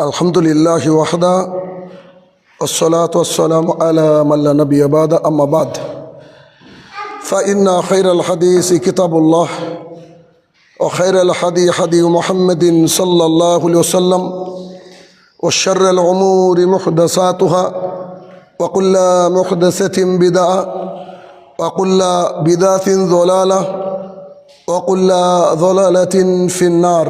আলহামদুলিল্লাহি ওয়াহদা والصلاة والسلام على من لا نبي بعد أما بعد فإن خير الحديث كتاب الله وخير الهدي هدي محمد صلى الله عليه وسلم وشر الأمور محدثاتها وكل محدثة بدعة وكل بدعة ضلالة وكل ضلالة في النار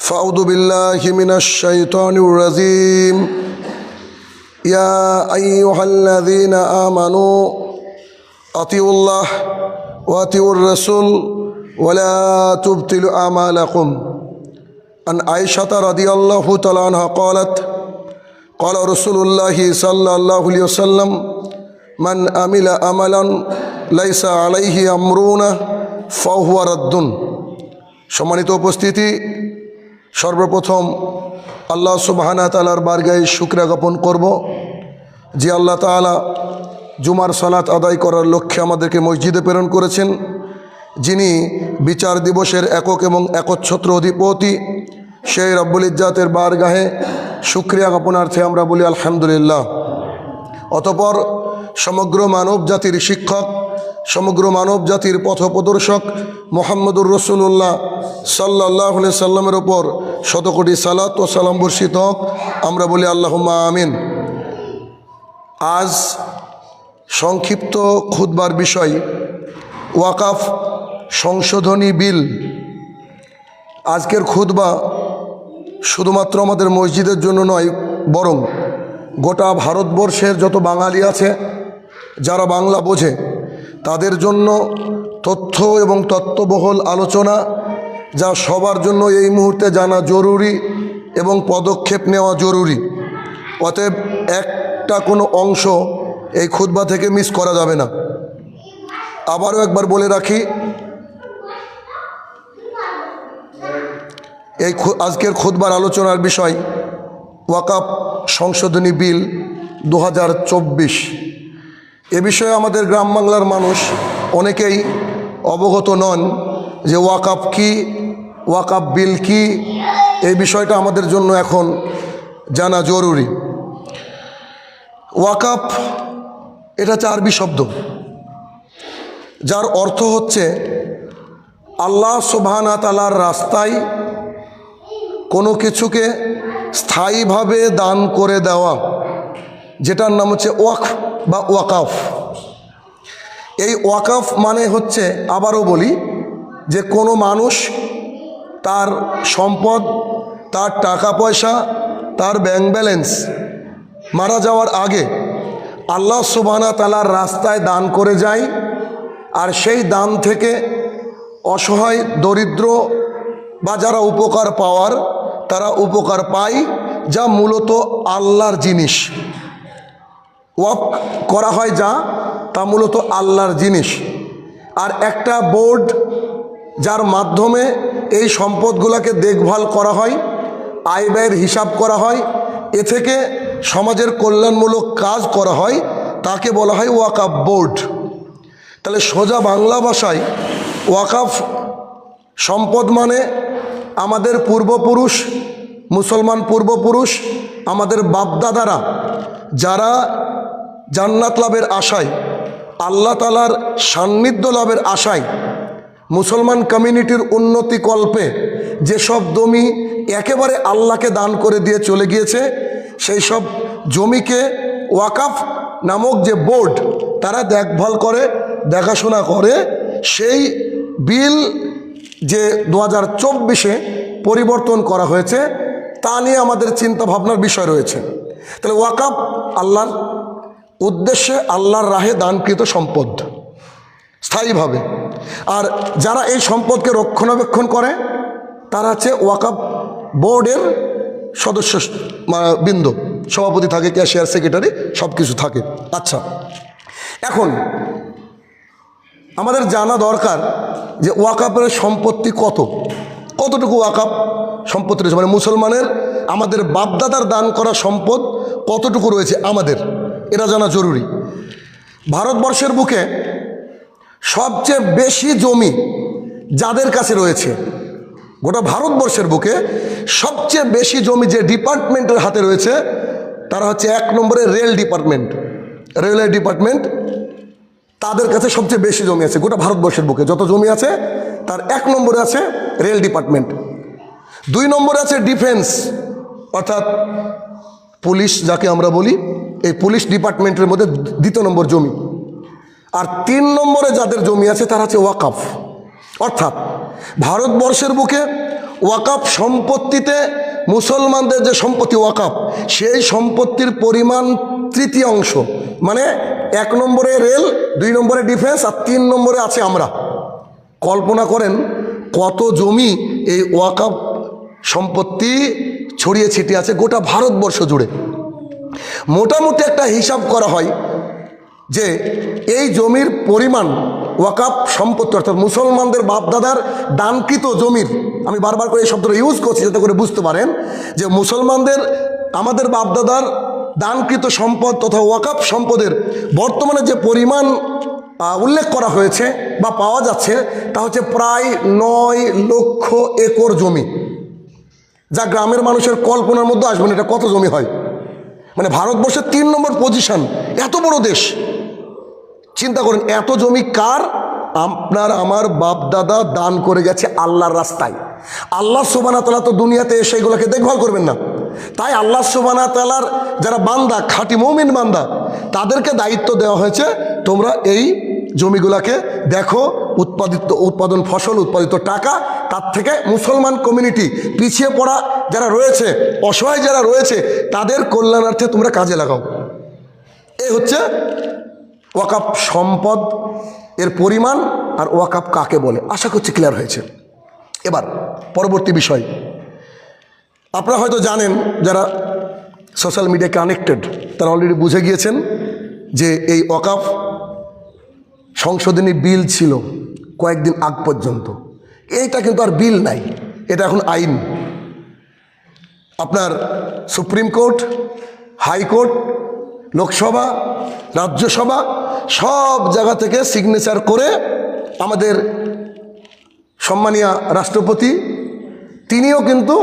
فأعوذ بالله من الشيطان الرجيم يا أيها الذين آمنوا أطيعوا الله وأطيعوا الرسول ولا تبطلوا أعمالكم عن عائشة رضي الله تعالى عنها قالت قال رسول الله صلى الله عليه وسلم من عمل عملا ليس عليه أمرنا فهو رد। সম্মানিত উপস্থিতি, সর্বপ্রথম আল্লাহ সুবহানাহু ওয়া তাআলার বারগাহে শুকরিয়া জ্ঞাপন করব যে আল্লাহ তাআলা জুমার সালাত আদায় করার লক্ষ্যে আমাদেরকে মসজিদে প্রেরণ করেছেন, যিনি বিচার দিবসের একক এবং একচ্ছত্র অধিপতি, সেই রব্বুল ইজ্জাতের বারগাহে শুকরিয়া জ্ঞাপনার্থে আমরা বলি আলহামদুলিল্লাহ। অতঃপর সমগ্র মানব জাতির শিক্ষক, সমগ্র মানব জাতির পথপ্রদর্শক মুহাম্মদুর রাসূলুল্লাহ সাল্লাল্লাহু আলাইহি সাল্লামের ওপর শতকোটি সালাত ও সালাম বর্ষিত হোক, আমরা বলি আল্লাহুম্মা আমিন। আজ সংক্ষিপ্ত খুতবার বিষয় ওয়াকাফ সংশোধনী বিল। আজকের খুতবা শুধুমাত্র আমাদের মসজিদের জন্য নয়, বরং গোটা ভারতবর্ষের যত বাঙালি আছে যারা বাংলা বোঝে তাদের জন্য তথ্য এবং তত্ত্ববহুল আলোচনা, যা সবার জন্য এই মুহূর্তে জানা জরুরি এবং পদক্ষেপ নেওয়া জরুরি। অতএব একটা কোনো অংশ এই খুতবা থেকে মিস করা যাবে না। আবারও একবার বলে রাখি, এই আজকের খুতবার আলোচনার বিষয় ওয়াকাফ সংশোধনী বিল 2024। এ বিষয়ে আমাদের গ্রাম বাংলার মানুষ অনেকেই অবগত নন যে ওয়াকাফ কি, ওয়াকাফ বিল কি। এই বিষয়টা আমাদের জন্য এখন জানা জরুরি। ওয়াকাফ এটা 4 আরবি শব্দ, যার অর্থ হচ্ছে আল্লাহ সুবহানাহু ওয়া তাআলার রাস্তায় কোনো কিছুকে স্থায়ীভাবে দান করে দেওয়া, যেটার নাম হচ্ছে ওয়াকফ বা ওয়াকাফ। এই ওয়াকাফ মানে হচ্ছে, আবারও বলি, যে কোনো মানুষ তার সম্পদ, তার টাকা পয়সা, তার ব্যাংক ব্যালেন্স মারা যাওয়ার আগে আল্লাহ সুবহানাহু ওয়া তাআলার রাস্তায় দান করে যায়, আর সেই দান থেকে অসহায়, দরিদ্র বা যারা উপকার পাওয়ার তারা উপকার পায়, যা মূলত আল্লাহর জিনিস। ওয়াকফ করা হয় যা, তা মূলত আল্লাহর জিনিস। আর একটা বোর্ড যার মাধ্যমে এই সম্পদগুলোকে দেখভাল করা হয়, আয় ব্যয়ের হিসাব করা হয়, এ থেকে সমাজের কল্যাণমূলক কাজ করা হয়, তাকে বলা হয় ওয়াকাফ বোর্ড। তাহলে সোজা বাংলা ভাষায় ওয়াকাফ সম্পদ মানে আমাদের পূর্বপুরুষ, মুসলমান পূর্বপুরুষ, আমাদের বাপদাদারা যারা জান্নাত লাভের আশায়, আল্লাহ তাআলার সান্নিধ্য লাভের আশায় মুসলমান কমিউনিটির উন্নতি কল্পে যেসব জমি একেবারে আল্লাহকে দান করে দিয়ে চলে গিয়েছে, সেই সব জমিকে ওয়াকাফ নামক যে বোর্ড তারা দেখভাল করে, দেখাশোনা করে। সেই বিল যে 2024-এ পরিবর্তন করা হয়েছে, তা নিয়ে আমাদের চিন্তা ভাবনার বিষয় রয়েছে। তাহলে ওয়াকাফ আল্লাহর উদ্দেশ্যে, আল্লাহর রাহে দানকৃত সম্পদ স্থায়ীভাবে। আর যারা এই সম্পদকে রক্ষণাবেক্ষণ করে তারা হচ্ছে ওয়াকাফ বোর্ডের সদস্য বৃন্দ, সভাপতি থাকে, ক্যাশিয়ার, সেক্রেটারি, সব কিছু থাকে। আচ্ছা, এখন আমাদের জানা দরকার যে ওয়াকাফের সম্পত্তি কতটুকু ওয়াকাফ সম্পত্তি রয়েছে, মানে মুসলমানের আমাদের বাপদাদার দান করা সম্পদ কতটুকু রয়েছে আমাদের, এটা জানা জরুরি। ভারতবর্ষের বুকে সবচেয়ে বেশি জমি যাদের কাছে রয়েছে গোটা ভারতবর্ষের বুকে সবচেয়ে বেশি জমি যে ডিপার্টমেন্টের হাতে রয়েছে তারা হচ্ছে 1 নম্বরে রেল ডিপার্টমেন্ট। রেলওয়ে ডিপার্টমেন্ট, তাদের কাছে সবচেয়ে বেশি জমি আছে গোটা ভারতবর্ষের বুকে। যত জমি আছে তার 1 নম্বরে আছে রেল ডিপার্টমেন্ট। 2 নম্বরে আছে ডিফেন্স, অর্থাৎ পুলিশ যাকে আমরা বলি, এই পুলিশ ডিপার্টমেন্টের মধ্যে 2 নম্বর জমি। আর 3 নম্বরে যাদের জমি আছে তারা হচ্ছে ওয়াকাফ। অর্থাৎ ভারতবর্ষের বুকে ওয়াকাফ সম্পত্তিতে মুসলমানদের যে সম্পত্তি ওয়াকাফ, সেই সম্পত্তির পরিমাণ 3য় অংশ, মানে 1 নম্বরে রেল, 2 নম্বরে ডিফেন্স, আর 3 নম্বরে আছে আমরা। কল্পনা করেন কত জমি এই ওয়াকাফ সম্পত্তি ছড়িয়ে ছিটিয়ে আছে গোটা ভারতবর্ষ জুড়ে। মোটামুটি একটা হিসাব করা হয় যে এই জমির পরিমাণ, ওয়াকাফ সম্পত্তি অর্থাৎ মুসলমানদের বাপদাদার দানকৃত জমির, আমি বারবার করে এই শব্দটা ইউজ করছি যাতে করে বুঝতে পারেন যে মুসলমানদের, আমাদের বাপদাদার দানকৃত সম্পদ তথা ওয়াকাফ সম্পদের বর্তমানে যে পরিমাণ উল্লেখ করা হয়েছে বা পাওয়া যাচ্ছে তা হচ্ছে প্রায় 9 লক্ষ একর জমি, যা গ্রামের মানুষের কল্পনার মধ্যে আসবে না এটা কত জমি হয়। মানে ভারতবর্ষের 3 নম্বর পজিশন, এত বড় দেশ। চিন্তা করেন এত জমি কার? আপনার আমার বাপ দাদা দান করে গেছে আল্লাহর রাস্তায়। আল্লাহ সুবহানাহু ওয়া তাআলা তো দুনিয়াতে এসে এগুলোকে দেখভাল করবেন না, তাই আল্লাহ সুবহানাহু ওয়া তাআলার যারা বান্দা, খাঁটি মুমিন বান্দা, তাদেরকে দায়িত্ব দেওয়া হয়েছে তোমরা এই জমিগুলোকে দেখো, উৎপাদন ফসল, উৎপাদিত টাকা, তার থেকে মুসলমান কমিউনিটি, পিছিয়ে পড়া যারা রয়েছে, অসহায় যারা রয়েছে, তাদের কল্যাণার্থে তোমরা কাজে লাগাও। এই হচ্ছে ওয়াকাফ সম্পদ এর পরিমাণ আর ওয়াকাফ কাকে বলে। আশা করছি ক্লিয়ার হয়েছে। এবার পরবর্তী বিষয়, আপনারা হয়তো জানেন যারা সোশ্যাল মিডিয়া কানেক্টেড, তারা অলরেডি বুঝে গিয়েছেন যে এই ওয়াকাফ সংশোধনী বিল ছিল কয়েকদিন আগ পর্যন্ত। এইটা কিন্তু আর বিল নাই, এটা এখন আইন। আপনার supreme court, high court, Lok Sabha, Rajya Sabha সব জায়গা থেকে সিগনেচার করে আমাদের সম্মানীয় রাষ্ট্রপতি, তিনিও কিন্তু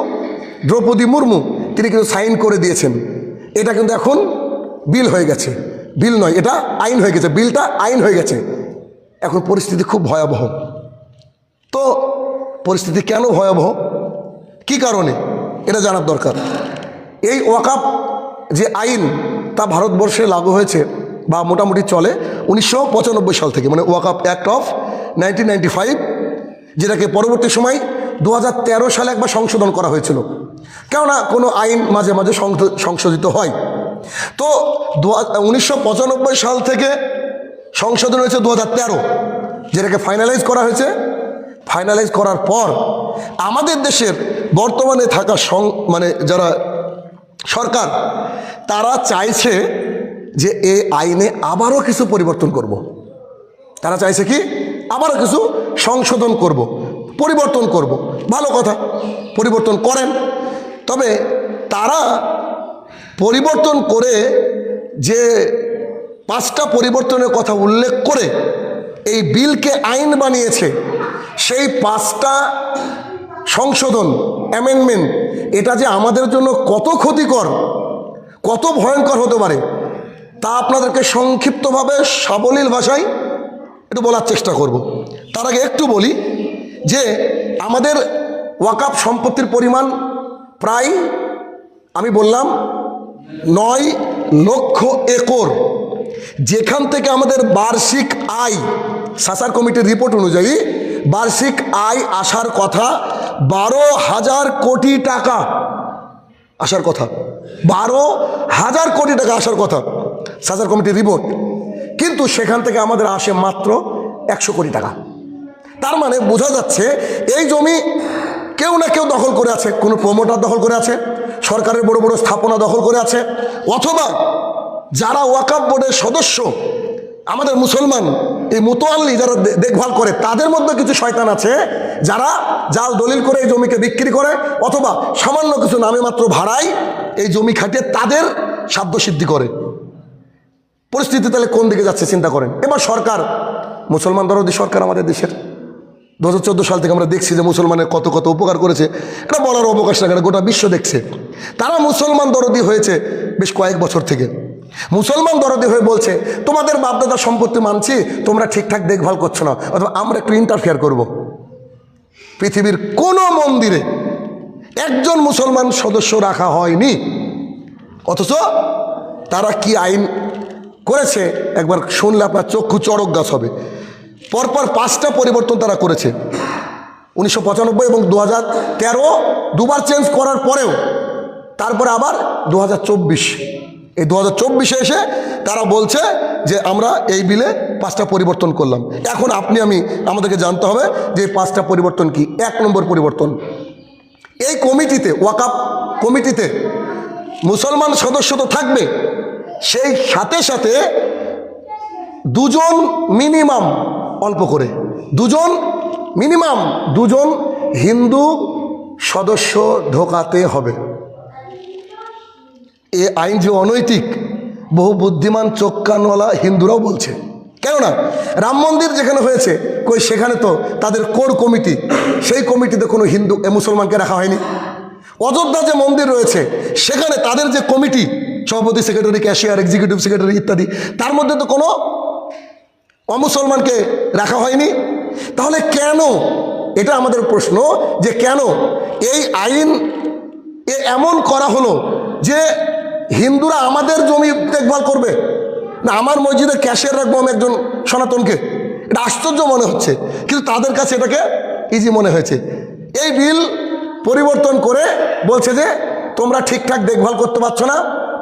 দ্রৌপদী মুর্মু, তিনি কিন্তু সাইন করে দিয়েছেন। এটা কিন্তু এখন বিল হয়ে গেছে, বিল নয়, এটা আইন হয়ে গেছে। বিলটা আইন হয়ে গেছে। এখন পরিস্থিতি খুব ভয়াবহ। তো পরিস্থিতি কেন ভয়াবহ, কি কারণে, এটা জানার দরকার। এই ওয়াকাফ যে আইন তা ভারতবর্ষে লাগু হয়েছে বা মোটামুটি চলে 1995 সাল থেকে, মানে ওয়াকাফ অ্যাক্ট অফ 1995, যেটাকে পরবর্তী সময় 2013 সালে একবার সংশোধন করা হয়েছিল। কেননা কোনো আইন মাঝে মাঝে সংশোধিত হয়। তো 1995 সাল থেকে সংশোধন হয়েছে 2013, যেটাকে ফাইনালাইজ করা হয়েছে। ফাইনালাইজ করার পর আমাদের দেশের বর্তমানে থাকা মানে যারা সরকার, তারা চাইছে যে এই আইনে আবারও কিছু পরিবর্তন করব। তারা চাইছে কি আবারও কিছু সংশোধন করব, পরিবর্তন করব। ভালো কথা, পরিবর্তন করেন। তবে তারা পরিবর্তন করে যে 5টা পরিবর্তনের কথা উল্লেখ করে এই বিলকে আইন বানিয়েছে, সেই 5টা সংশোধন, অ্যামেন্ডমেন্ট, এটা যে আমাদের জন্য কত ক্ষতিকর, কত ভয়ঙ্কর হতে পারে তা আপনাদেরকে সংক্ষিপ্তভাবে সাবলীল ভাষায় একটু বলার চেষ্টা করব। তার আগে একটু বলি যে আমাদের ওয়াকাফ সম্পত্তির পরিমাণ প্রায়, আমি বললাম 9 লক্ষ একর, যেখান থেকে আমাদের বার্ষিক আয়, সাসার কমিটির রিপোর্ট অনুযায়ী বার্ষিক আয় আসার কথা 12,000 কোটি টাকা আসার কথা, 12,000 কোটি টাকা আসার কথা সাসার কমিটির রিপোর্ট। কিন্তু সেখান থেকে আমাদের আসে মাত্র 100 কোটি টাকা। তার মানে বোঝা যাচ্ছে এই জমি কেউ না কেউ দখল করে আছে, কোনো প্রমোটার দখল করে আছে, সরকারের বড় বড় স্থাপনা দখল করে আছে, অথবা যারা ওয়াকাফ বোর্ডের সদস্য, আমাদের মুসলমান এই মুতোয়াল্লি যারা দেখভাল করে, তাদের মধ্যে কিছু শয়তান আছে যারা জাল দলিল করে এই জমিকে বিক্রি করে, অথবা সামান্য কিছু নামে মাত্র ভাড়ায় এই জমি খাটিয়ে তাদের সাধ্য সিদ্ধি করে। পরিস্থিতি তাহলে কোন দিকে যাচ্ছে চিন্তা করেন। এবার সরকার, মুসলমান দরদি সরকার আমাদের দেশের, 2014 সাল থেকে আমরা দেখছি যে মুসলমানের কত কত উপকার করেছে, এটা বলার অবকাশ রাখে না, গোটা বিশ্ব দেখছে। তারা মুসলমান দরদি হয়েছে বেশ কয়েক বছর থেকে। মুসলমান দরদি হয়ে বলছে তোমাদের বাপদাদার সম্পত্তি মানছি, তোমরা ঠিকঠাক দেখভাল করছো না, অথবা আমরা একটু ইন্টারফেয়ার করব। পৃথিবীর কোনো মন্দিরে একজন মুসলমান সদস্য রাখা হয়নি, অথচ তারা কি আইন করেছে একবার শুনলে আপনার চক্ষু চড়ক গাছ হবে। পরপর 5টা পরিবর্তন তারা করেছে। 1995 এবং 2013 দুবার চেঞ্জ করার পরেও তারপরে আবার 2024, এই 2024-এ এসে তারা বলছে যে আমরা এই বিলে 5টা পরিবর্তন করলাম। এখন আপনি আমি আমাদেরকে জানতে হবে যে এই 5টা পরিবর্তন কি। 1 নম্বর পরিবর্তন, এই কমিটিতে, ওয়াকাফ কমিটিতে মুসলমান সদস্য তো থাকবে, সেই সাথে সাথে 2 জন মিনিমাম, অল্প করে 2 জন মিনিমাম 2 জন হিন্দু সদস্য ঢোকাতে হবে। এ আইন যে অনৈতিক, বহু বুদ্ধিমান চোখ কানওয়ালা হিন্দুরাও বলছে। কেননা রাম মন্দির যেখানে হয়েছে কই সেখানে তো তাদের কোর কমিটি, সেই কমিটিতে কোনো হিন্দু মুসলমানকে রাখা হয়নি। অযোধ্যা যে মন্দির রয়েছে সেখানে তাদের যে কমিটি, সভাপতি, সেক্রেটারি, ক্যাশিয়ার, এক্সিকিউটিভ সেক্রেটারি ইত্যাদি, তার মধ্যে তো কোনো অমুসলমানকে রাখা হয়নি। তাহলে কেন, এটা আমাদের প্রশ্ন, যে কেন এই আইন এমন করা হলো যে হিন্দুরা আমাদের জমি দেখভাল করবে না, আমার মসজিদে ক্যাশিয়ার রাখবো আমি একজন সনাতনকে? এটা আশ্চর্য মনে হচ্ছে, কিন্তু তাদের কাছে এটাকে ইজি মনে হয়েছে। এই বিল পরিবর্তন করে বলছে যে তোমরা ঠিকঠাক দেখভাল করতে পারছো না,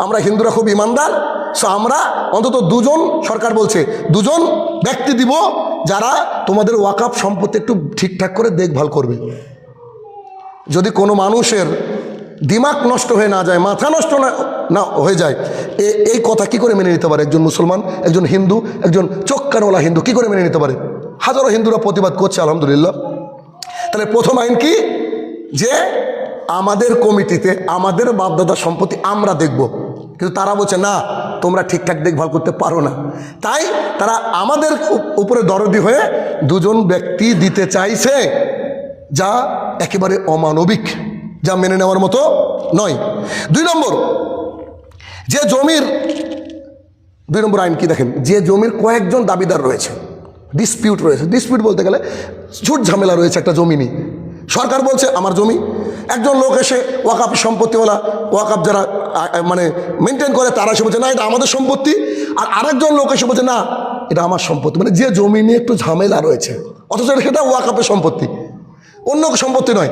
আমরা হিন্দুরা খুব ইমানদার, সো আমরা অন্তত 2 জন, সরকার বলছে 2 জন ব্যক্তি দিব যারা তোমাদের ওয়াকাফ সম্পত্তি একটু ঠিকঠাক করে দেখভাল করবে। যদি কোনো মানুষের দিমাগ নষ্ট হয়ে না যায়, মাথা নষ্ট না হয়ে যায়, এই কথা কি করে মেনে নিতে পারে একজন মুসলমান, একজন হিন্দু, একজন চোখ কানওয়ালা হিন্দু কি করে মেনে নিতে পারে? হাজারো হিন্দুরা প্রতিবাদ করছে, আলহামদুলিল্লাহ। তাহলে প্রথম আইন কি, যে আমাদের কমিটিতে আমাদের বাপদাদার সম্পত্তি আমরা দেখব, কিন্তু তারা বলছে না, তোমরা ঠিকঠাক দেখভাল করতে পারো না। তাই তারা আমাদের উপরে দরদি হয়ে 2 জন ব্যক্তি দিতে চাইছে, যা একেবারে অমানবিক, যা মেনে নেওয়ার মতো নয়। 2 নম্বর, যে জমির 2 নম্বর আইন কি দেখেন, যে জমির কয়েকজন দাবিদার রয়েছে, ডিসপিউট রয়েছে, ডিসপিউট বলতে গেলে ঝুট ঝামেলা রয়েছে একটা জমি নিয়ে, সরকার বলছে আমার জমি, একজন লোক এসে ওয়াকাফ সম্পত্তিওয়ালা, ওয়াকাফ যারা মানে মেনটেন করে তারা এসে বলছে না এটা আমাদের সম্পত্তি, আর আরেকজন লোক এসে বলছে না এটা আমার সম্পত্তি। মানে যে জমি নিয়ে একটু ঝামেলা রয়েছে, অথচ সেটা ওয়াকাফের সম্পত্তি, অন্য সম্পত্তি নয়,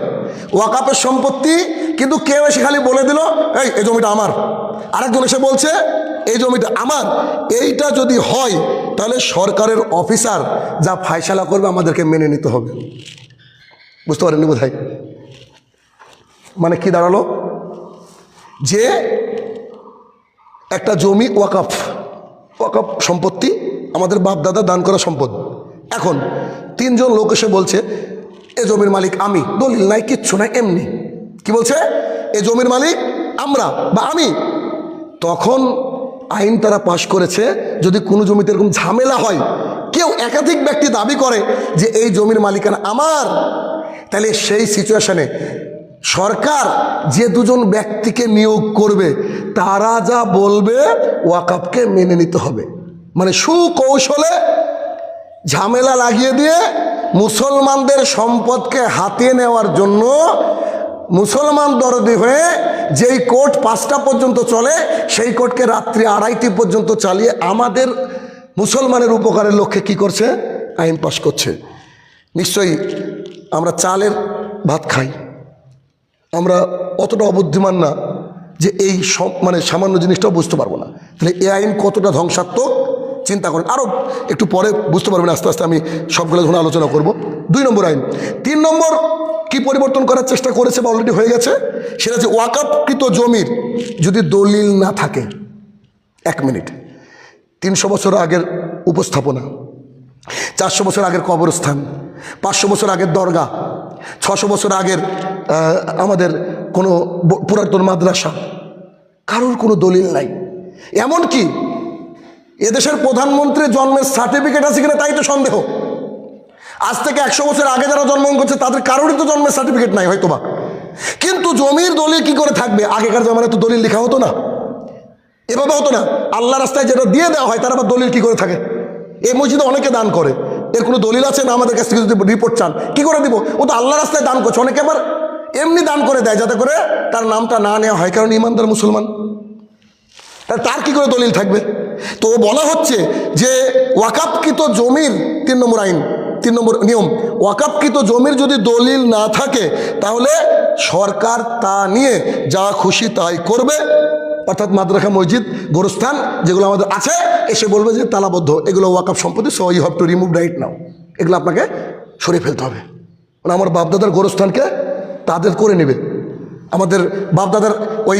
ওয়াকাফের সম্পত্তি। কিন্তু কেউ এসে খালি বলে দিল এই জমিটা আমার, আরেকজন এসে বলছে এই জমিটা আমার। এইটা যদি হয় তাহলে সরকারের অফিসার যা ফায়সালা করবে আমাদেরকে মেনে নিতে হবে। বুঝতে পারেননি বোধহয়? মানে কি দাঁড়ালো, যে একটা জমি ওয়াকাফ, ওয়াকাফ সম্পত্তি আমাদের বাপ দাদা দান করা সম্পদ। এখন 3 জন লোক এসে বলছে এ জমির মালিক আমি, দলিল নাই, কিচ্ছু নাই, এমনি কি বলছে এ জমির মালিক আমরা বা আমি। তখন আইন তারা পাশ করেছে, যদি কোনো জমিতে এরকম ঝামেলা হয়, কেউ একাধিক ব্যক্তি দাবি করে যে এই জমির মালিকানা আমার, তাহলে সেই সিচুয়েশনে সরকার যে 2 জন ব্যক্তিকে নিয়োগ করবে তারা যা বলবে ওয়াকাফকে মেনে নিতে হবে। মানে সুকৌশলে ঝামেলা লাগিয়ে দিয়ে মুসলমানদের সম্পদকে হাতিয়ে নেওয়ার জন্য মুসলমান দরদি হয়ে যেই কোর্ট 5টা পর্যন্ত চলে, সেই কোর্টকে রাত্রি 2:30 পর্যন্ত চালিয়ে আমাদের মুসলমানের উপকারের লক্ষ্যে কি করছে, আইন পাশ করছে। নিশ্চয়ই আমরা চালের ভাত খাই, আমরা অতটা অবুদ্ধিমান না যে এই মানে সামান্য জিনিসটাও বুঝতে পারবো না। তাহলে এই আইন কতটা ধ্বংসাত্মক চিন্তা করেন, আরও একটু পরে বুঝতে পারবেন, আস্তে আস্তে আমি সবগুলো ধরনের আলোচনা করব। 2 নম্বর আইন। 3 নম্বর কি পরিবর্তন করার চেষ্টা করেছে বা অলরেডি হয়ে গেছে, সেটা হচ্ছে ওয়াকাফকৃত জমির যদি দলিল না থাকে, 1 মিনিট, 300 বছর আগের উপস্থাপনা, 400 বছর আগের কবরস্থান, 500 বছর আগের দরগা, 600 বছর আগের আমাদের কোনো পুরাতন মাদ্রাসা, কারোর কোনো দলিল নাই। এমনকি এদেশের প্রধানমন্ত্রীর জন্মের সার্টিফিকেট আছে কিনা তাই তো সন্দেহ। আজ থেকে 100 বছর আগে যারা জন্মগ্রহণ করছে তাদের কারোরই তো জন্মের সার্টিফিকেট নাই হয়তোবা, কিন্তু জমির দলিল কি করে থাকবে? আগেকার জামানায় তো দলিল লেখা হতো না, এভাবে হতো না। আল্লাহ রাস্তায় যেটা দিয়ে দেওয়া হয় তার আবার দলিল কি করে থাকে? এই মসজিদে অনেকে দান করে, এর কোনো দলিল আছে না? আমাদের কাছ থেকে যদি রিপোর্ট চান কি করে দিব? ও তো আল্লাহ রাস্তায় দান করছে। অনেকে আবার এমনি দান করে দেয় যাতে করে তার নামটা না নেওয়া হয়, কারণ ইমানদার মুসলমান। তার কি করে দলিল থাকবে? তো বলা হচ্ছে যে ওয়াকাফকৃত জমির 3 নম্বর আইন, 3 নম্বর নিয়ম, ওয়াকাফকৃত জমির যদি দলিল না থাকে তাহলে সরকার তা নিয়ে যা খুশি তাই করবে। অর্থাৎ মাদ্রাসা, মসজিদ, গোরস্থান যেগুলো আমাদের আছে এসে বলবে যে তালাবদ্ধ, এগুলো ওয়াকাফ সম্পত্তি, so you have to remove right now, এগুলো আপনাকে সরিয়ে ফেলতে হবে। মানে আমার বাপদাদার গোরস্থানকে তাদের করে নেবে। আমাদের বাপদাদার ওই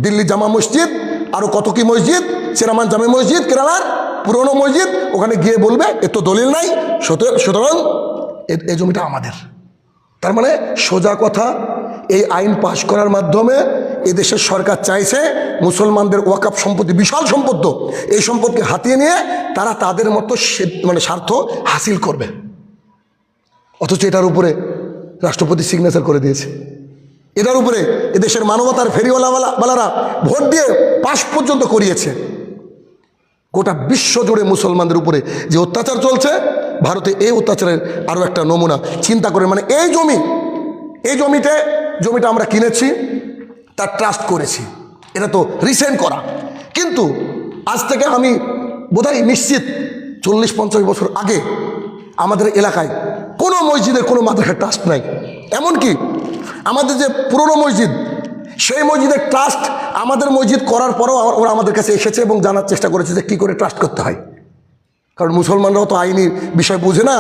দিল্লি জামা মসজিদ, আরও কত কি মসজিদ, চেরামান জামে মসজিদ, কেরালার পুরনো মসজিদ, ওখানে গিয়ে বলবে এর তো দলিল নাই, সুতরাং এই জমিটা আমাদের। তার মানে সোজা কথা, এই আইন পাশ করার মাধ্যমে এদেশের সরকার চাইছে মুসলমানদের ওয়াকাফ সম্পত্তি, বিশাল সম্পদ, এই সম্পদকে হাতিয়ে নিয়ে তারা তাদের মতো মানে স্বার্থ হাসিল করবে। অথচ এটার উপরে রাষ্ট্রপতি সিগনেচার করে দিয়েছে। এটার উপরে এদেশের মানবতার ফেরিওয়ালারা ভোট দিয়ে পাশ পর্যন্ত করিয়েছে। গোটা বিশ্ব জুড়ে মুসলমানদের উপরে যে অত্যাচার চলছে, ভারতে এই অত্যাচারের আরও একটা নমুনা। চিন্তা করে, মানে এই জমিটা আমরা কিনেছি, তার ট্রাস্ট করেছি, এটা তো রিসেন্ট করা, কিন্তু আজ থেকে আমি বোধহয় নিশ্চিত 40-50 বছর আগে আমাদের এলাকায় কোনো মসজিদের কোনো মাদ্রাসার ট্রাস্ট নাই। এমনকি আমাদের যে পুরনো মসজিদ, সেই মসজিদের ট্রাস্ট আমাদের মসজিদ করার পরেও ওরা আমাদের কাছে এসেছে এবং জানার চেষ্টা করেছে যে কী করে ট্রাস্ট করতে হয়। কারণ মুসলমানরাও তো আইনি বিষয় বোঝে না,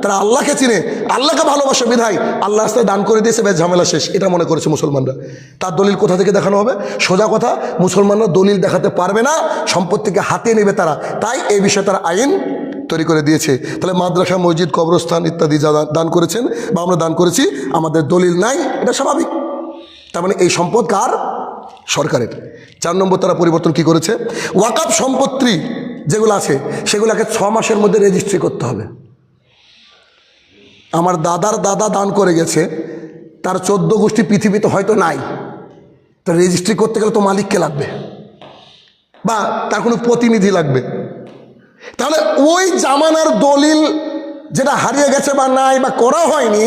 তারা আল্লাহকে চিনে, আল্লাহকে ভালোবাসে, বিধায় আল্লাহ রাস্তায় দান করে দিয়েছে, বেশ ঝামেলা শেষ, এটা মনে করেছে মুসলমানরা। তার দলিল কোথা থেকে দেখানো হবে? সোজা কথা, মুসলমানরা দলিল দেখাতে পারবে না, সম্পত্তিকে হাতিয়ে নেবে তারা, তাই এই বিষয়ে তারা আইন তৈরি করে দিয়েছে। তাহলে মাদ্রাসা, মসজিদ, কবরস্থান ইত্যাদি যা দান করেছেন বা আমরা দান করেছি, আমাদের দলিল নাই, এটা স্বাভাবিক। তার মানে এই সম্পদ কার? সরকারের। 4 নম্বর তারা পরিবর্তন কি করেছে? ওয়াকাফ সম্পত্তি যেগুলো আছে সেগুলোকে 6 মাসের মধ্যে রেজিস্ট্রি করতে হবে। আমার দাদার দাদা দান করে গেছে, তার 14 গোষ্ঠী পৃথিবীতে হয়তো নাই, তো রেজিস্ট্রি করতে গেলে তো মালিককে লাগবে বা তার কোনো প্রতিনিধি লাগবে। তাহলে ওই জামানার দলিল যেটা হারিয়ে গেছে বা নাই বা করা হয়নি,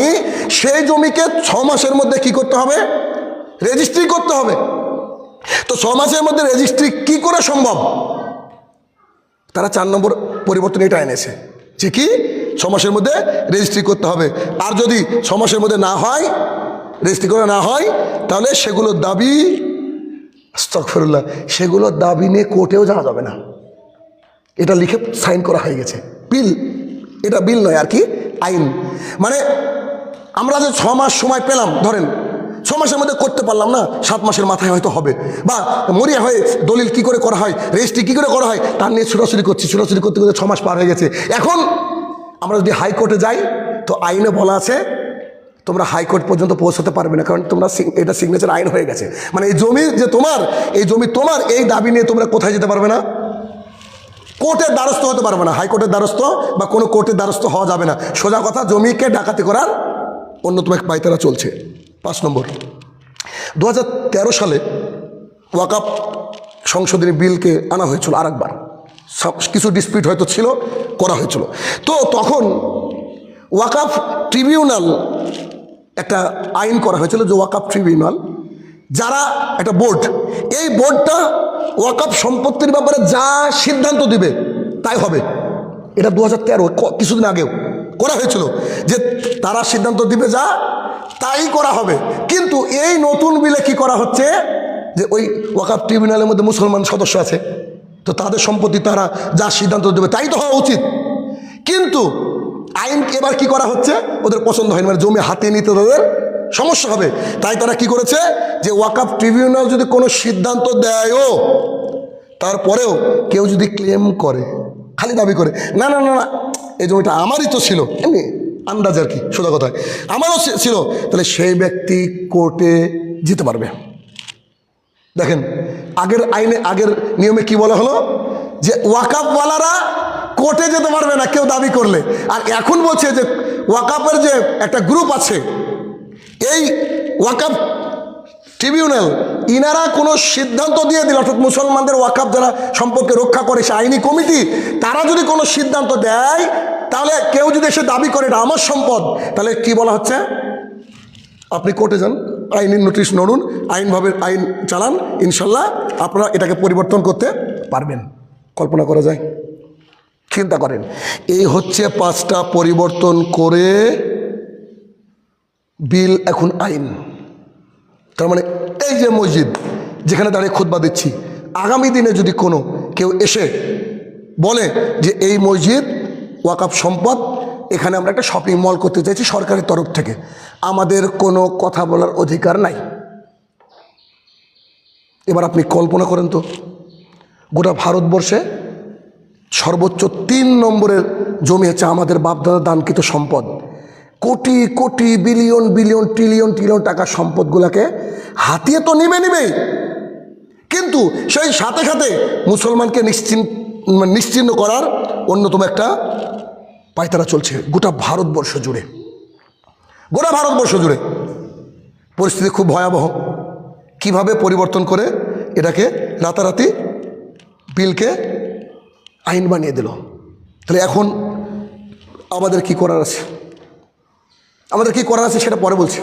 সেই জমিকে 6 মাসের মধ্যে কি করতে হবে? রেজিস্ট্রি করতে হবে। তো 6 মাসের মধ্যে রেজিস্ট্রি কি করে সম্ভব? তারা 4 নম্বর পরিবর্তন এটা এনেছে যে কি 6 মাসের মধ্যে রেজিস্ট্রি করতে হবে। আর যদি 6 মাসের মধ্যে না হয়, রেজিস্ট্রি করা না হয়, তাহলে সেগুলোর দাবি, আস্তাগফিরুল্লাহ, সেগুলোর দাবি নিয়ে কোর্টেও যাওয়া যাবে না। এটা লিখে সাইন করা হয়ে গেছে, বিল, এটা বিল নয় আর কি, আইন। মানে আমরা যে 6 মাস সময় পেলাম, ধরেন 6 মাসের মধ্যে করতে পারলাম না, 7 মাসের মাথায় হয়তো হবে, বা মরিয়া হয়ে দলিল কি করে করা হয়, রেজিস্ট্রি কি করে করা হয়, তার নিয়ে ছোটাছুটি করতে করতে 6 মাস পার হয়ে গেছে। এখন আমরা যদি হাইকোর্টে যাই, তো আইনে বলা আছে তোমরা হাইকোর্ট পর্যন্ত পৌঁছাতে পারবে না, কারণ তোমরা এটা সিগনেচার আইন হয়ে গেছে। মানে এই জমি যে তোমার, এই জমি তোমার, এই দাবি নিয়ে তোমরা কোথায় যেতে পারবে না? কোর্টের দ্বারস্থ হতে পারবে না, হাইকোর্টের দ্বারস্থ বা কোনো কোর্টের দ্বারস্থ হওয়া যাবে না। সোজা কথা, জমিকে ডাকাতি করার অন্যতম এক পায়তারা চলছে। 5 নম্বর, 2013 সালে ওয়াকাফ সংশোধনী বিলকে আনা হয়েছিল আরেকবার, কিছু ডিসপিউট হয়তো ছিল, করা হয়েছিল। তো তখন ওয়াকাফ ট্রিবিউনাল একটা আইন করা হয়েছিল, যে ওয়াকাফ ট্রিবিউনাল যারা একটা বোর্ড, এই বোর্ডটা ওয়াকাফ সম্পত্তির ব্যাপারে যা সিদ্ধান্ত দিবে তাই হবে। এটা 2013 কিছুদিন আগেও করা হয়েছিল, যে তারা সিদ্ধান্ত দিবে যা তাই করা হবে। কিন্তু এই নতুন বিলে কি করা হচ্ছে, যে ওই ওয়াকাফ ট্রিবিউনালের মধ্যে মুসলমান সদস্য আছে, তো তাদের সম্পত্তি তারা যা সিদ্ধান্ত দেবে তাই তো হওয়া উচিত। কিন্তু আইন এবার কি করা হচ্ছে, ওদের পছন্দ হয়নি, মানে জমি হাতে নিতে তাদের সমস্যা হবে, তাই তারা কি করেছে, যে ওয়াকাফ ট্রিবিউনাল যদি কোনো সিদ্ধান্ত দেয়ও, তারপরেও কেউ যদি ক্লেম করে, খালি দাবি করে না না না না এই জমিটা আমারই তো ছিল, এমনি আন্দাজ আর কি, সোজা কথায় আমারও ছিল, তাহলে সেই ব্যক্তি কোর্টে যেতে পারবে। দেখেন আগের আইনে, আগের নিয়মে কি বলা হলো, যে ওয়াকাফওয়ালারা কোর্টে যেতে পারবে না কেউ দাবি করলে। আর এখন বলছে যে ওয়াকাফের যে একটা গ্রুপ আছে, এই ওয়াকাফ ট্রিবিউনাল, ইনারা কোনো সিদ্ধান্ত দিয়ে দিল, অর্থাৎ মুসলমানদের ওয়াকাফ যারা সম্পর্কে রক্ষা করে সে আইনি কমিটি, তারা যদি কোনো সিদ্ধান্ত দেয়, তাহলে কেউ যদি এসে দাবি করে এটা আমার সম্পদ, তাহলে কি বলা হচ্ছে, আপনি কোর্টে যান, আইনি নোটিশ নড়ুন, আইনভাবে আইন চালান, ইনশাল্লাহ আপনারা এটাকে পরিবর্তন করতে পারবেন। কল্পনা করা যায়? চিন্তা করেন, এই হচ্ছে 5টা পরিবর্তন করে বিল এখন আইন। তার মানে এই যে মসজিদ যেখানে দাঁড়িয়ে খুতবা দিচ্ছি, আগামী দিনে যদি কোনো কেউ এসে বলে যে এই মসজিদ ওয়াকাফ সম্পদ, এখানে আমরা একটা শপিং মল করতে চাইছি সরকারের তরফ থেকে, আমাদের কোনো কথা বলার অধিকার নাই। এবার আপনি কল্পনা করেন তো, গোটা ভারতবর্ষে সর্বোচ্চ 3 নম্বরের জমি হচ্ছে আমাদের বাপদাদা দানকৃত সম্পদ। Crore crore billion billion trillion trillion টাকার সম্পদগুলোকে হাতিয়ে তো নেবেই, কিন্তু সেই সাথে সাথে মুসলমানকে নিশ্চিহ্ন করার অন্যতম একটা পায়তারা চলছে গোটা ভারতবর্ষ জুড়ে। গোটা ভারতবর্ষ জুড়ে পরিস্থিতি খুব ভয়াবহ। কিভাবে পরিবর্তন করে এটাকে রাতারাতি বিলকে আইন বানিয়ে দিল। তাহলে এখন আমাদের কি করার আছে, আমাদের কি করার আছে সেটা পরে বলছি।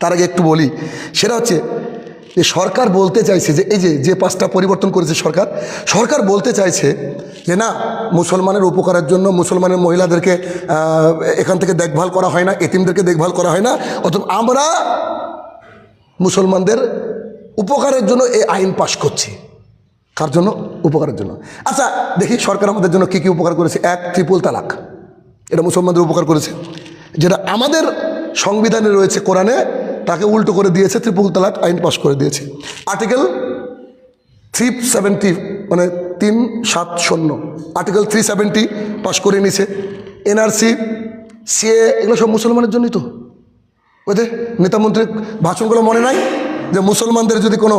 তার আগে একটু বলি, সেটা হচ্ছে যে সরকার বলতে চাইছে যে এই যে 5টা পরিবর্তন করেছে সরকার বলতে চাইছে যে না, মুসলমানের উপকারের জন্য মুসলমানের মহিলাদেরকে এখান থেকে দেখভাল করা হয় না, এতিমদেরকে দেখভাল করা হয় না, অথবা আমরা মুসলমানদের উপকারের জন্য এই আইন পাশ করছি। কার জন্য? উপকারের জন্য। আচ্ছা দেখি সরকার আমাদের জন্য কী কী উপকার করেছে। 1, ট্রিপল তালাক, এটা মুসলমানদের উপকার করেছে, যেটা আমাদের সংবিধানে রয়েছে, কোরআনে, তাকে উল্টো করে দিয়েছে, ট্রিপল তালাক আইন পাশ করে দিয়েছে। আর্টিকেল 370 মানে 370, আর্টিকেল 370 পাশ করে নিছে। এনআরসি, সিএ, এগুলো সব মুসলমানের জন্যই তো। ওদের নেতামন্ত্রীর ভাষণগুলো মনে নাই যে মুসলমানদের যদি কোনো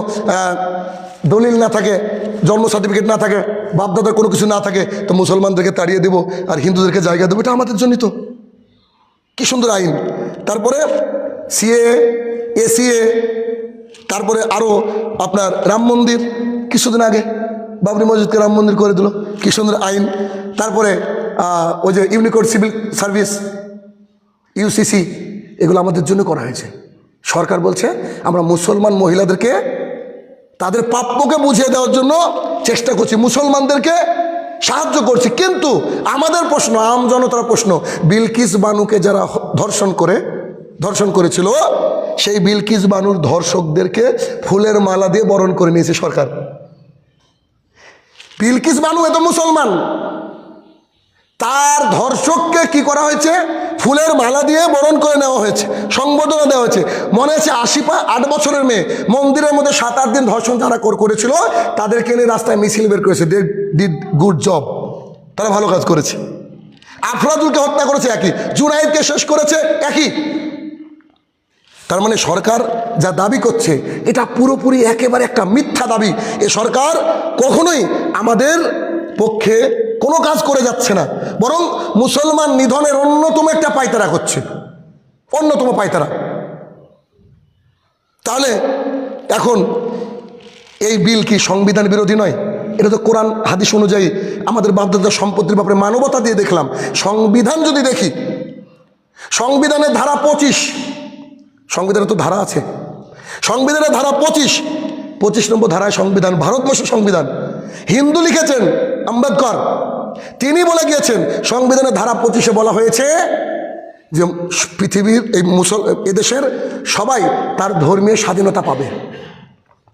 দলিল না থাকে, জন্ম সার্টিফিকেট না থাকে, বাপদাদার কোনো কিছু না থাকে, তো মুসলমানদেরকে তাড়িয়ে দেবো আর হিন্দুদেরকে জায়গা দেবো, এটা আমাদের জন্যই তো। কি সুন্দর আইন। তারপরে সিএ, এসিএ, তারপরে আরও আপনার রাম মন্দির, কিছুদিন আগে বাবরি মসজিদকে রাম মন্দির করে দিল, কি সুন্দর আইন। তারপরে ওই যে ইউনিকোড সিভিল সার্ভিস, ইউসিসি, এগুলো আমাদের জন্য করা হয়েছে। সরকার বলছে আমরা মুসলমান মহিলাদেরকে তাদের প্রাপ্যকে বুঝিয়ে দেওয়ার জন্য চেষ্টা করছি, মুসলমানদেরকে সাহায্য করছি। কিন্তু আমাদের প্রশ্ন, আম জনতার প্রশ্ন, বিলকিস বানুকে যারা ধর্ষণ করেছিল, সেই বিলকিস বানুর ধর্ষকদেরকে ফুলের মালা দিয়ে বরণ করে নিয়েছে সরকার। বিলকিস বানু এত মুসলমান, তার ধর্ষককে কি করা হয়েছে? ফুলের মালা দিয়ে বরণ করে নেওয়া হয়েছে, সংবর্ধনা দেওয়া হয়েছে। মনে আছে 8 বছরের মেয়ে মন্দিরের মধ্যে 7-8 দিন ধর্ষণ যারা করেছিল, তাদেরকে নিয়ে রাস্তায় মিছিল বের করেছে। দে ডিড গুড জব, তারা ভালো কাজ করেছে। আফরাদুলকে হত্যা করেছে একই, জুনাইদকে শেষ করেছে একই। তার মানে সরকার যা দাবি করছে এটা পুরোপুরি একেবারে একটা মিথ্যা দাবি। এ সরকার কখনোই আমাদের পক্ষে কোনো কাজ করে যাচ্ছে না, বরং মুসলমান নিধনের অন্যতম একটা পায়তারা করছে, অন্যতম পায়তারা। তাহলে এখন এই বিল কি সংবিধান বিরোধী নয়? এটা তো কোরআন হাদিস অনুযায়ী আমাদের বাপদাদার সম্পত্তির ব্যাপারে মানবতা দিয়ে দেখলাম। সংবিধান যদি দেখি, সংবিধানের ধারা 25, সংবিধানে তো ধারা আছে, সংবিধানের ধারা 25 নম্বর ধারায় সংবিধান, ভারতবর্ষের সংবিধান। হিন্দু লিখেছেন আম্বেদকর, তিনি বলে গিয়েছেন সংবিধানের ধারা 25-এ বলা হয়েছে যে পৃথিবীর এদেশের সবাই তার ধর্মীয় স্বাধীনতা পাবে।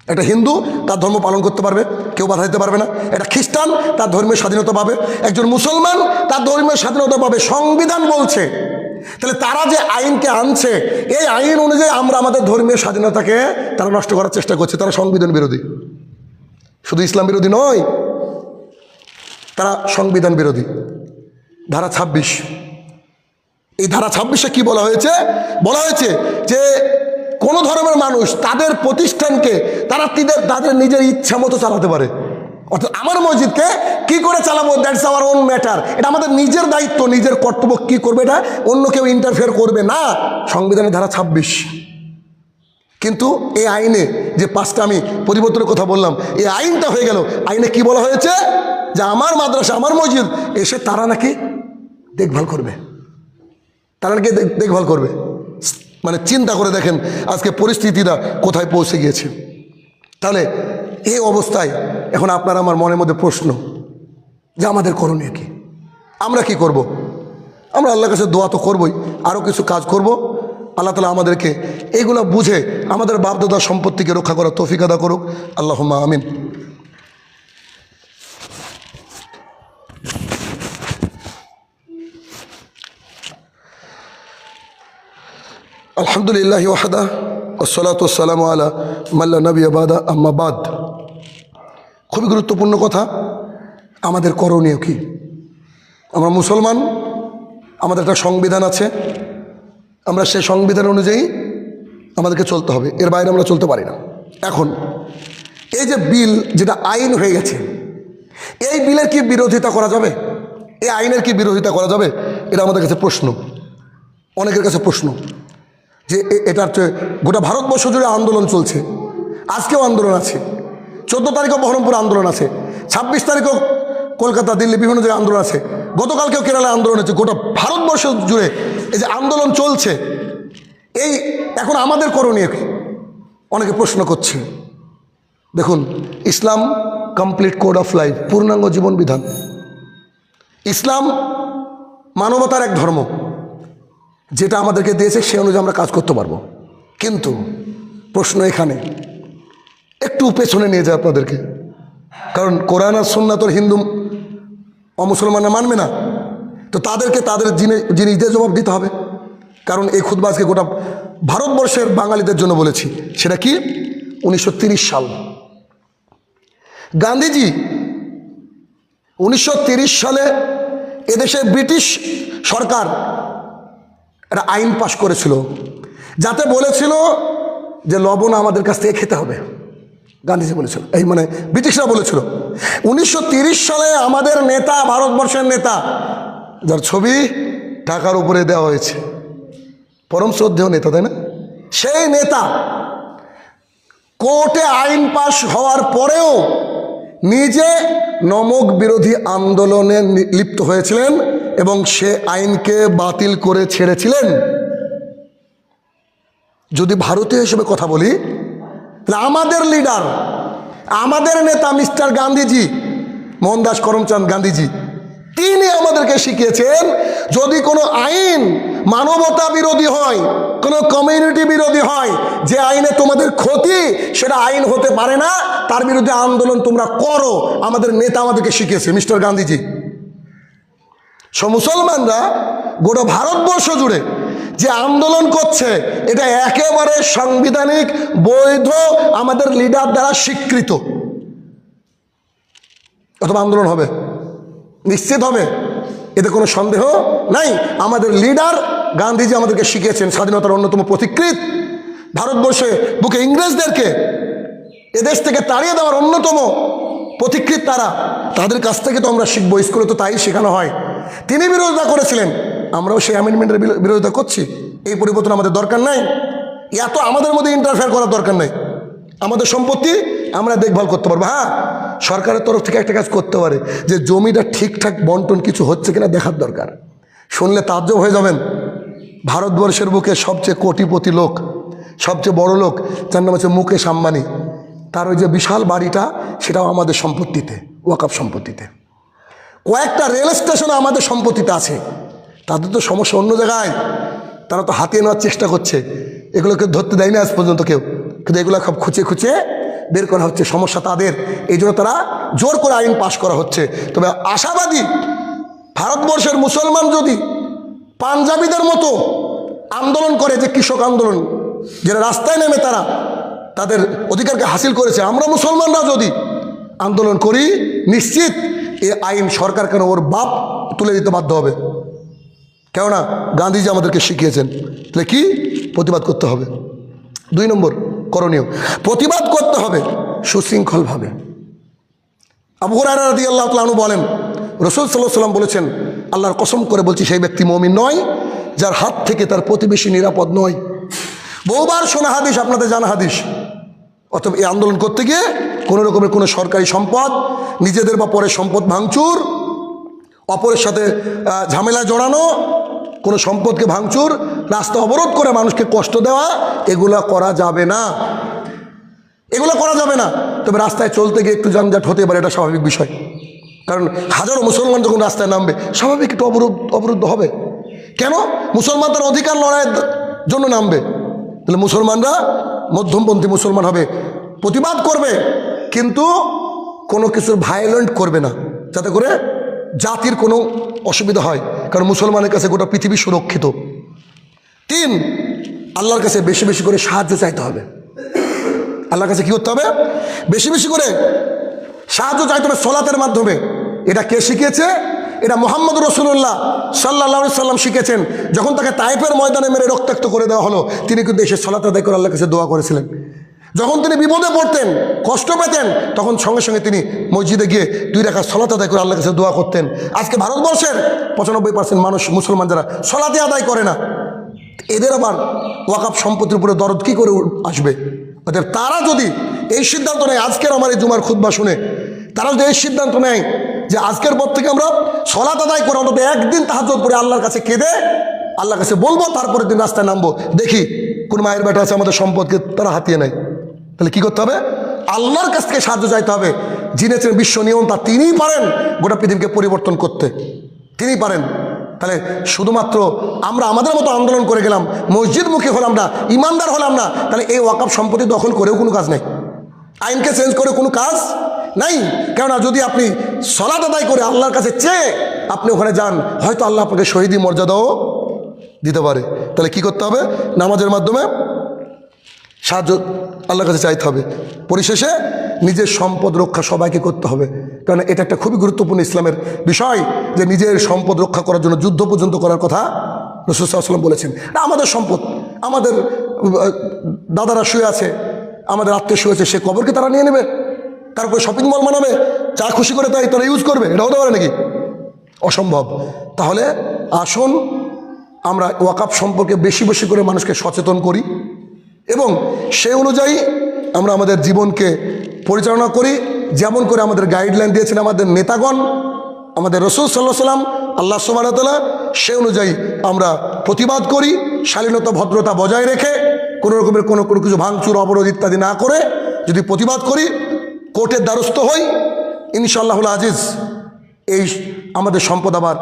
একটা হিন্দু তার ধর্ম পালন করতে পারবে, কেউ বাধা দিতে পারবে না। একটা খ্রিস্টান তার ধর্মীয় স্বাধীনতা পাবে, একজন মুসলমান তার ধর্মীয় স্বাধীনতা পাবে, সংবিধান বলছে। তাহলে তারা যে আইনকে আনছে, এই আইন অনুযায়ী আমরা আমাদের ধর্মীয় স্বাধীনতাকে তারা নষ্ট করার চেষ্টা করছে। তারা সংবিধান বিরোধী, শুধু ইসলাম বিরোধী নয়, তারা সংবিধান বিরোধী। ধারা 26, এই ধারা 26-এ কি বলা হয়েছে? বলা হয়েছে যে কোনো ধর্মের মানুষ তাদের প্রতিষ্ঠানকে তাদের নিজের ইচ্ছা মতো চালাতে পারে। অর্থাৎ আমার মসজিদকে কি করে চালাবো, দ্যাটস আওয়ার ওন ম্যাটার। এটা আমাদের নিজের দায়িত্ব, নিজের কর্তব্য। কি করবে এটা অন্য কেউ ইন্টারফেয়ার করবে না। সংবিধানের ধারা 26। কিন্তু এই আইনে যে 5টা আমি পরিবর্তনের কথা বললাম, এই আইনটা হয়ে গেল। আইনে কি বলা হয়েছে যে আমার মাদ্রাসা, আমার মসজিদ এসে তারা নাকি দেখভাল করবে, তারা নাকি দেখভাল করবে। মানে চিন্তা করে দেখেন আজকে পরিস্থিতিটা কোথায় পৌঁছে গিয়েছে। তাহলে এই অবস্থায় এখন আপনার আমার মনের মধ্যে প্রশ্ন যে আমাদের করণীয় কি, আমরা কি করব? আমরা আল্লাহর কাছে দোয়া তো করবই, আরও কিছু কাজ করব। আল্লাহ তাআলা আমাদেরকে এইগুলো বুঝে আমাদের বাপদাদার সম্পত্তিকে রক্ষা করার তৌফিক আদা করুক। আল্লাহুম্মা আমিন। আলহামদুলিল্লাহি ওয়াহদা ওয়াসসালাতু ওয়াসসালামু আলা মান লা নাবিয়্যা বাদা আম্মা বাদ। খুবই গুরুত্বপূর্ণ কথা, আমাদের করণীয় কি? আমরা মুসলমান, আমাদের একটা সংবিধান আছে, আমরা সেই সংবিধান অনুযায়ী আমাদেরকে চলতে হবে, এর বাইরে আমরা চলতে পারি না। এখন এই যে বিল, যেটা আইন হয়ে গেছে, এই বিলের কি বিরোধিতা করা যাবে? এই আইনের কি বিরোধিতা করা যাবে? এটা আমাদের কাছে প্রশ্ন, অনেকের কাছে প্রশ্ন। যে এটার গোটা ভারতবর্ষ জুড়ে আন্দোলন চলছে, আজকেও আন্দোলন আছে, 14 তারিখও বহরমপুর আন্দোলন আছে, 26 তারিখও কলকাতা, দিল্লি, বিভিন্ন জায়গায় আন্দোলন আছে, গতকালকেও কেরালায় আন্দোলন হচ্ছে। গোটা ভারতবর্ষ জুড়ে এই যে আন্দোলন চলছে, এই এখন আমাদের করণীয় কি? অনেকে প্রশ্ন করছে। দেখুন, ইসলাম কমপ্লিট কোড অফ লাইফ, পূর্ণাঙ্গ জীবন বিধান। ইসলাম মানবতার এক ধর্ম, যেটা আমাদেরকে দিয়েছে সে অনুযায়ী আমরা কাজ করতে পারবো। কিন্তু প্রশ্ন এখানে একটু পেছনে নিয়ে যায় আপনাদেরকে, কারণ কোরআন আর সুন্নাত হিন্দু অমুসলমানরা মানবে না, তো তাদেরকে তাদের জিনিসদের জবাব দিতে হবে। কারণ এই খুতবা আজকে গোটা ভারতবর্ষের বাঙালিদের জন্য বলেছি। সেটা কি? 1930 সাল গান্ধীজি 1930 সালে এদেশে ব্রিটিশ সরকার একটা আইন পাশ করেছিল, যাতে বলেছিল যে লবণ আমাদের কাছ থেকে খেতে হবে। গান্ধীজি বলেছিল, এই মানে ব্রিটিশরা বলেছিল। 1930 সালে আমাদের নেতা, ভারতবর্ষের নেতা, যার ছবি টাকার উপরে দেওয়া হয়েছে, পরম শ্রদ্ধেয় নেতা, তাই না? সেই নেতা কোর্টে আইন পাশ হওয়ার পরেও নিজে নমক বিরোধী আন্দোলনে লিপ্ত হয়েছিলেন এবং সে আইনকে বাতিল করে ছেড়েছিলেন। যদি ভারতীয় হিসেবে কথা বলি, তাহলে আমাদের লিডার, আমাদের নেতা মিস্টার গান্ধীজি, মোহনদাস করমচাঁদ গান্ধীজি, তিনি আমাদেরকে শিখিয়েছেন যদি কোনো আইন মানবতা বিরোধী হয়, কোনো কমিউনিটি বিরোধী হয়, যে আইনে তোমাদের ক্ষতি, সেটা আইন হতে পারে না, তার বিরুদ্ধে আন্দোলন তোমরা করো। আমাদের নেতা আমাদেরকে শিখিয়েছে, মিস্টার গান্ধীজি। মুসলমানরা গোটা ভারতবর্ষ জুড়ে যে আন্দোলন করছে, এটা একেবারে সাংবিধানিক, বৈধ, আমাদের লিডার দ্বারা স্বীকৃত। অথবা আন্দোলন হবে, নিশ্চিত হবে, এতে কোনো সন্দেহ নাই। আমাদের লিডার গান্ধীজি আমাদেরকে শিখিয়েছেন, স্বাধীনতার অন্যতম পথিকৃৎ, ভারতবর্ষে বুকে ইংরেজদেরকে এদেশ থেকে তাড়িয়ে দেওয়ার অন্যতম পথিকৃৎ তারা, তাদের কাছ থেকে তো আমরা শিখবো। স্কুলে তো তাই শেখানো হয়। তিনি বিরোধিতা করেছিলেন, আমরাও সেই অ্যামেন্ডমেন্টের বিরোধিতা করছি। এই পরিবর্তন আমাদের দরকার নাই, এত আমাদের মধ্যে ইন্টারফেয়ার করার দরকার নাই। আমাদের সম্পত্তি আমরা দেখভাল করতে পারবো। হ্যাঁ, সরকারের তরফ থেকে একটা কাজ করতে পারে, যে জমিটা ঠিকঠাক বন্টন কিছু হচ্ছে কিনা দেখার দরকার। শুনলে তাজ্জব হয়ে যাবেন, ভারতবর্ষের বুকে সবচেয়ে কোটিপতি লোক, সবচেয়ে বড় লোক, যার নাম হচ্ছে মুকেশ আম্বানি, তার ওই যে বিশাল বাড়িটা, সেটাও আমাদের সম্পত্তিতে, ওয়াকফ সম্পত্তিতে। কয়েকটা রেল স্টেশন আমাদের সম্পত্তিতে আছে। তাদের তো সমস্যা অন্য জায়গায়, তারা তো হাতিয়ে নেওয়ার চেষ্টা করছে। এগুলোকে ধরতে দেয়নি আজ পর্যন্ত কেউ, কিন্তু এগুলো সব খুঁচিয়ে খুঁচিয়ে বের করা হচ্ছে। সমস্যা তাদের, এই জন্য তারা জোর করে আইন পাশ করা হচ্ছে। তবে আশাবাদী, ভারতবর্ষের মুসলমান যদি পাঞ্জাবিদের মতো আন্দোলন করে, যে কৃষক আন্দোলন, যারা রাস্তায় নেমে তারা তাদের অধিকারকে হাসিল করেছে, আমরা মুসলমানরা যদি আন্দোলন করি, নিশ্চিত এই আইন সরকার কেন ওর বাপ তুলে দিতে বাধ্য হবে। কেননা গান্ধীজি আমাদেরকে শিখিয়েছেন। তাহলে কি? প্রতিবাদ করতে হবে। 2 নম্বর করণীয়, প্রতিবাদ করতে হবে সুশৃঙ্খলভাবে। আবু হুরায়রা রাদিয়াল্লাহু তাআলা আনহু বলেন, রাসূল সাল্লাল্লাহু আলাইহি ওয়াসাল্লাম বলেছেন, আল্লাহর কসম করে বলছি সেই ব্যক্তি মুমিন নয় যার হাত থেকে তার প্রতিবেশী নিরাপদ নয়। বহুবার শোনা হাদিস, আপনাদের জানা হাদিস। অথবা এই আন্দোলন করতে গিয়ে কোনো রকমের কোনো সরকারি সম্পদ, নিজেদের বা পরের সম্পদ ভাঙচুর, অপরের সাথে ঝামেলা জড়ানো, কোনো সম্পদকে ভাঙচুর, রাস্তা অবরোধ করে মানুষকে কষ্ট দেওয়া, এগুলা করা যাবে না, এগুলো করা যাবে না। তবে রাস্তায় চলতে গিয়ে একটু যানজট হতে পারে, এটা স্বাভাবিক বিষয়। কারণ হাজারো মুসলমান যখন রাস্তায় নামবে, স্বাভাবিক একটু অবরুদ্ধ হবে। কেন? মুসলমান তার অধিকার লড়াইয়ের জন্য নামবে। তাহলে মুসলমানরা মধ্যমপন্থী মুসলমান হবে, প্রতিবাদ করবে, কিন্তু কোনো কিছুর ভায়োলেন্ট করবে না, যাতে করে জাতির কোনো অসুবিধা হয়। কারণ মুসলমানের কাছে গোটা পৃথিবী সুরক্ষিত। 3, আল্লাহর কাছে বেশি বেশি করে সাহায্য চাইতে হবে। আল্লাহর কাছে কী করতে হবে? বেশি বেশি করে সাহায্য চাইতে হবে সলাতের মাধ্যমে। এটা কে শিখিয়েছে? এটা মুহাম্মদ রাসূলুল্লাহ সাল্লাল্লাহু আলাইহি সাল্লাম শিখেছেন। যখন তাকে তায়েফের ময়দানে মেরে রক্তাক্ত করে দেওয়া হলো, তিনি কিন্তু এসে সলাত আদায় করে আল্লাহর কাছে দোয়া করেছিলেন। যখন তিনি বিপদে পড়তেন, কষ্ট পেতেন, তখন সঙ্গে সঙ্গে তিনি মসজিদে গিয়ে 2 রাকাত সলাত আদায় করে আল্লাহর কাছে দোয়া করতেন। আজকে ভারতবর্ষের 95% মানুষ মুসলমান যারা সলাতে আদায় করে না, এদের আবার ওয়াকাফ সম্পত্তির উপরে দরদ কী করে আসবে? অর্থাৎ তারা যদি এই সিদ্ধান্ত নেয়, আজকের আমার এই জুমার খুতবা শুনে তারা যদি এই সিদ্ধান্ত নেয় যে আজকের পর থেকে আমরা সলাত আদায় করে অন্তত একদিন তাহাজ্জুদ পড়ে আল্লাহর কাছে কেঁদে আল্লাহর কাছে বলবো, তারপরের দিন রাস্তায় নামবো, দেখি কোন মায়ের বেটা আছে আমাদের সম্পদকে তারা হাতিয়ে নেয়। তাহলে কী করতে হবে? আল্লাহর কাছ থেকে সাহায্য চাইতে হবে। যিনি আছেন বিশ্ব নিয়ন্তা, তিনিই পারেন গোটা পৃথিবীকে পরিবর্তন করতে, তিনিই পারেন। তাহলে শুধুমাত্র আমরা আমাদের মতো আন্দোলন করে গেলাম, মসজিদমুখী হলাম না, ইমানদার হলাম না, তাহলে এই ওয়াকাফ সম্পত্তি দখল করেও কোনো কাজ নেই, আইনকে চেঞ্জ করে কোনো কাজ নাই। কেননা যদি আপনি সলাত আদায় করে আল্লাহর কাছে চেয়ে আপনি ওখানে যান, হয়তো আল্লাহ আপনাকে শহীদি মর্যাদাও দিতে পারে। তাহলে কি করতে হবে? নামাজের মাধ্যমে সাহায্য আল্লাহর কাছে চাইতে হবে। পরিশেষে নিজের সম্পদ রক্ষা সবাইকে করতে হবে, কারণ এটা একটা খুবই গুরুত্বপূর্ণ ইসলামের বিষয় যে নিজের সম্পদ রক্ষা করার জন্য যুদ্ধ পর্যন্ত করার কথা রাসূল সাল্লাল্লাহু আলাইহি ওয়াসাল্লাম বলেছেন। না, আমাদের সম্পদ, আমাদের দাদারা শুয়ে আছে, আমাদের আত্মীয় শুয়ে আছে, সে কবরকে তারা নিয়ে নেবে, তারপরে শপিং মল বানাবে, যা খুশি করে তাই তারা ইউজ করবে, এটা হতে পারে নাকি? অসম্ভব। তাহলে আসুন আমরা ওয়াকাফ সম্পর্কে বেশি বেশি করে মানুষকে সচেতন করি এবং সেই অনুযায়ী আমরা আমাদের জীবনকে পরিচালনা করি, যেমন করে আমাদের গাইডলাইন দিয়েছেন আমাদের নেতাগণ, আমাদের রাসূল সাল্লাল্লাহু আলাইহি ওয়াসাল্লাম, আল্লাহ সুবহানাহু ওয়া তাআলা। সেই অনুযায়ী আমরা প্রতিবাদ করি, শালীনতা ভদ্রতা বজায় রেখে, কোনো রকমের কোনো কিছু ভাঙচুর অবরোধ ইত্যাদি না করে যদি প্রতিবাদ করি, কোর্টের দ্বারস্থ হই, ইনশাআল্লাহুল আজিজ এই আমাদের সম্পদ আবার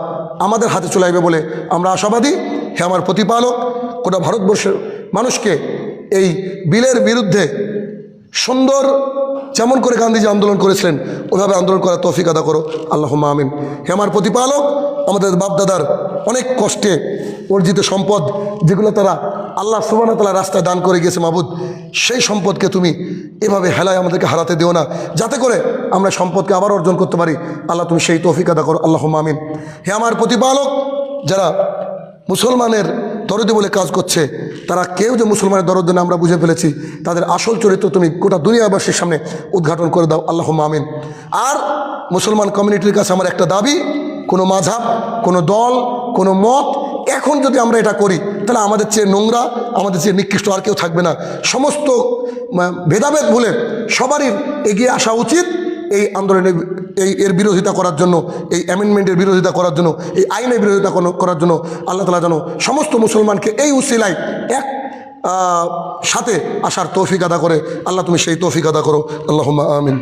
আমাদের হাতে চলে আসবে বলে আমরা আশাবাদী। হে আমার প্রতিপালক, গোটা ভারতবর্ষের মানুষকে এই বিলের বিরুদ্ধে সুন্দর যেমন করে গান্ধীজি আন্দোলন করেছিলেন ওইভাবে আন্দোলন করার তৌফিক আদা করো, আল্লাহুম্মা আমিন। হে আমার প্রতিপালক, আমাদের বাপদাদার অনেক কষ্টে অর্জিত সম্পদ যেগুলো তারা আল্লাহ সুবহানাহু ওয়া তাআলা রাস্তায় দান করে গিয়েছে, মাবুদ সেই সম্পদকে তুমি এভাবে হেলায় আমাদেরকে হারাতে দিও না, যাতে করে আমরা সম্পদকে আবার অর্জন করতে পারি। আল্লাহ তুমি সেই তৌফিক আদা করো, আল্লাহুম্মা আমিন। হে আমার প্রতিপালক, যারা মুসলমানের দরদি বলে কাজ করছে, তারা কেউ যে মুসলমানের দরদ না আমরা বুঝে ফেলেছি, তাদের আসল চরিত্র তুমি গোটা দুনিয়াবাসীর সামনে উদ্ঘাটন করে দাও, আল্লাহুম্মা আমিন। আর মুসলমান কমিউনিটির কাছে আমার একটা দাবি, কোনো মাযহাব, কোনো দল, কোনো মত, এখন যদি আমরা এটা করি তাহলে আমাদের চেয়ে নোংরা, আমাদের চেয়ে নিকৃষ্ট আর কেউ থাকবে না। সমস্ত ভেদাভেদ ভুলে সবারই এগিয়ে আসা উচিত এই আন্দোলনের এর বিরোধিতা করার জন্য, এই অ্যামেন্ডমেন্টের বিরোধিতা করার জন্য, এই আইনের বিরোধিতা করার জন্য। আল্লাহ তাআলা যেন সমস্ত মুসলমানকে এই উসিলায় এক সাথে আসার তৌফিক আদা করে। আল্লাহ তুমি সেই তৌফিক আদা করো, আল্লাহুম্মা আমিন।